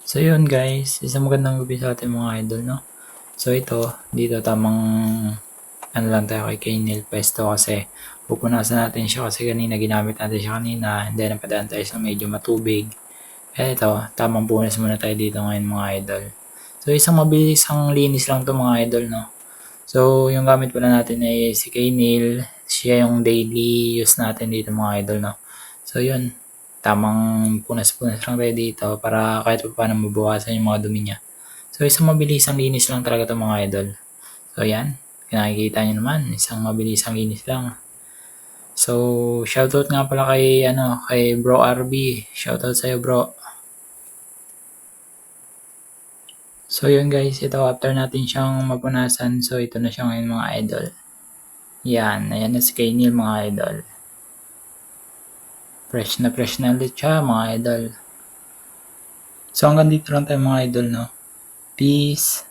So yun guys, isang magandang gabi sa ating mga idol, no? So ito, dito tamang ano lang tayo kay Kaynil Pesto kasi pupunasan natin siya kasi kanina ginamit natin siya kanina and then napadaan tayo sa medyo matubig. Kaya ito, tamang punas muna tayo dito ngayon mga idol. So isang mabilisang linis lang to mga idol, no? So yung gamit pala natin ay si Kaynil, siya yung daily use natin dito mga idol, no? So yun, tamang punas-punas lang tayo dito para kahit pa paano mabawasan yung mga dumi niya. So isang mabilisang linis lang talaga ito mga idol. So yan, nakikita nyo naman, isang mabilisang linis lang. So shoutout nga pala kay Bro RB. Shoutout sa'yo bro. So yun guys, ito after natin siyang mapunasan, so ito na siya ngayon mga idol. Yan, ayan na si Kaynil mga idol. Fresh na ulit siya mga idol. So hanggang dito lang tayo mga idol, no? Peace.